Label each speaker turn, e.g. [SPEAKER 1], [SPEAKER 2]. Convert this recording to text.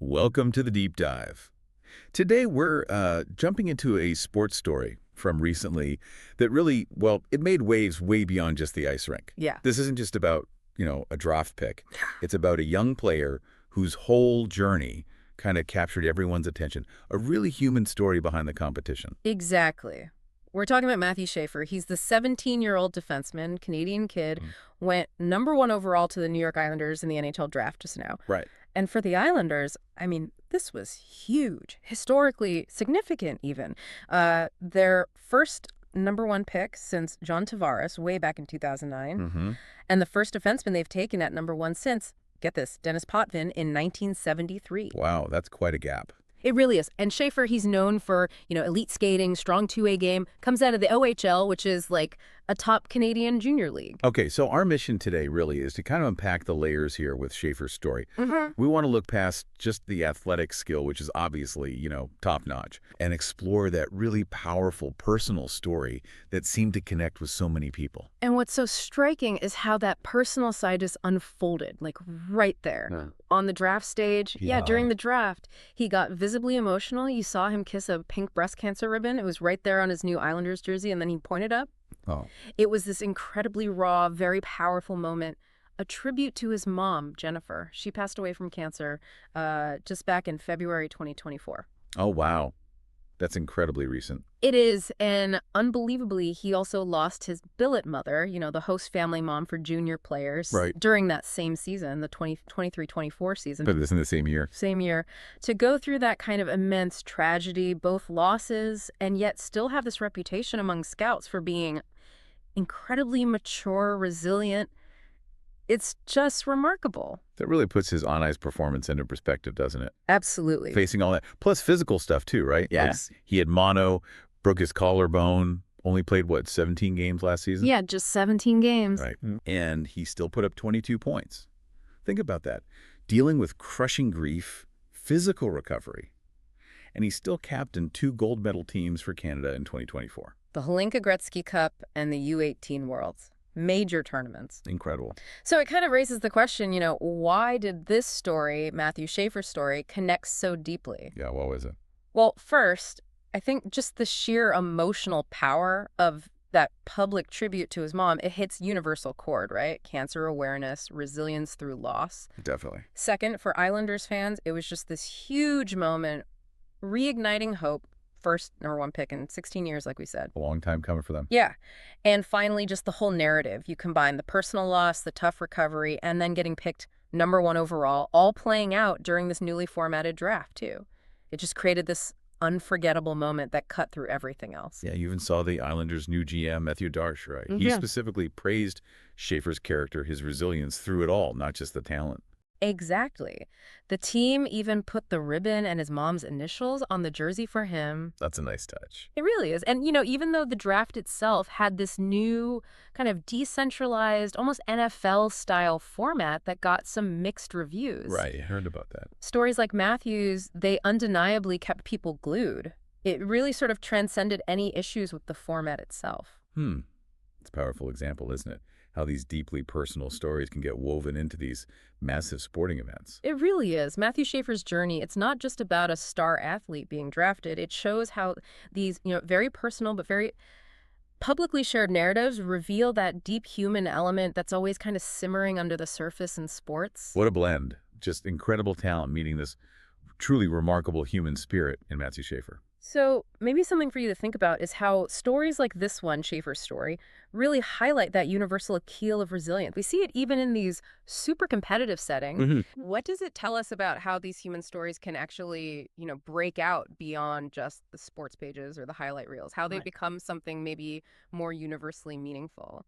[SPEAKER 1] Welcome to the Deep Dive. Today we're jumping into a sports story from recently that really, well, it made waves way beyond just the ice rink.
[SPEAKER 2] Yeah.
[SPEAKER 1] This isn't just about, a draft pick. It's about a young player whose whole journey kind of captured everyone's attention. A really human story behind the competition.
[SPEAKER 2] Exactly. We're talking about Matthew Schaefer. He's the 17-year-old defenseman, Canadian kid, went #1 overall to the New York Islanders in the NHL Draft just now.
[SPEAKER 1] Right.
[SPEAKER 2] And for the Islanders, I mean, this was huge, historically significant even. Their first #1 pick since John Tavares way back in 2009, and the first defenseman they've taken at #1 since, get this, Dennis Potvin in 1973.
[SPEAKER 1] Wow, that's quite a gap.
[SPEAKER 2] It really is. And Schaefer, he's known for, elite skating, strong two-way game, comes out of the OHL, which is like a top Canadian junior league.
[SPEAKER 1] Okay, so our mission today really is to kind of unpack the layers here with Schaefer's story. We want to look past just the athletic skill, which is obviously, top-notch, and explore that really powerful personal story that seemed to connect with so many people.
[SPEAKER 2] And what's so striking is how that personal side just unfolded, like right there. On the draft stage, during the draft, he got visibly emotional. You saw him kiss a pink breast cancer ribbon. It was right there on his new Islanders jersey, and then he pointed up.
[SPEAKER 1] Oh.
[SPEAKER 2] It was this incredibly raw, very powerful moment, a tribute to his mom, Jennifer. She passed away from cancer just back in February 2024.
[SPEAKER 1] Oh, wow. That's incredibly recent.
[SPEAKER 2] It is, and unbelievably, he also lost his billet mother, the host family mom for junior players, during that same season, the 23-24 season.
[SPEAKER 1] But this in the same year.
[SPEAKER 2] Same year. To go through that kind of immense tragedy, both losses, and yet still have this reputation among scouts for being incredibly mature, resilient. It's just remarkable.
[SPEAKER 1] That really puts his on-ice performance into perspective, doesn't it?
[SPEAKER 2] Absolutely.
[SPEAKER 1] Facing all that. Plus physical stuff, too, right?
[SPEAKER 2] Yes.
[SPEAKER 1] Like, he had mono, broke his collarbone, only played, 17 games last season?
[SPEAKER 2] Yeah, just 17 games.
[SPEAKER 1] Right. And he still put up 22 points. Think about that. Dealing with crushing grief, physical recovery. And he still captained 2 gold medal teams for Canada in 2024.
[SPEAKER 2] The Hlinka Gretzky Cup and the U18 Worlds. Major tournaments.
[SPEAKER 1] Incredible.
[SPEAKER 2] So it kind of raises the question, why did this story, Matthew Schaefer's story, connect so deeply?
[SPEAKER 1] Yeah, what was it?
[SPEAKER 2] Well, first, I think just the sheer emotional power of that public tribute to his mom, it hits universal chord, right? Cancer awareness, resilience through loss.
[SPEAKER 1] Definitely.
[SPEAKER 2] Second, for Islanders fans, it was just this huge moment, reigniting hope. First #1 pick in 16 years, like we said.
[SPEAKER 1] A long time coming for them.
[SPEAKER 2] Yeah. And finally, just the whole narrative. You combine the personal loss, the tough recovery, and then getting picked #1 overall, all playing out during this newly formatted draft, too. It just created this unforgettable moment that cut through everything else.
[SPEAKER 1] Yeah, you even saw the Islanders' new GM, Matthew Schaefer, right? He specifically praised Schaefer's character, his resilience through it all, not just the talent.
[SPEAKER 2] Exactly. The team even put the ribbon and his mom's initials on the jersey for him.
[SPEAKER 1] That's a nice touch.
[SPEAKER 2] It really is. And, even though the draft itself had this new kind of decentralized, almost NFL-style format that got some mixed reviews.
[SPEAKER 1] Right, I heard about that.
[SPEAKER 2] Stories like Matthew's, they undeniably kept people glued. It really sort of transcended any issues with the format itself.
[SPEAKER 1] It's a powerful example, isn't it? How these deeply personal stories can get woven into these massive sporting events.
[SPEAKER 2] It really is. Matthew Schaefer's journey, it's not just about a star athlete being drafted. It shows how these, very personal but very publicly shared narratives reveal that deep human element that's always kind of simmering under the surface in sports.
[SPEAKER 1] What a blend. Just incredible talent meeting this truly remarkable human spirit in Matthew Schaefer.
[SPEAKER 2] So maybe something for you to think about is how stories like this one, Schaefer's story, really highlight that universal appeal of resilience. We see it even in these super competitive settings. What does it tell us about how these human stories can actually, break out beyond just the sports pages or the highlight reels, how they become something maybe more universally meaningful?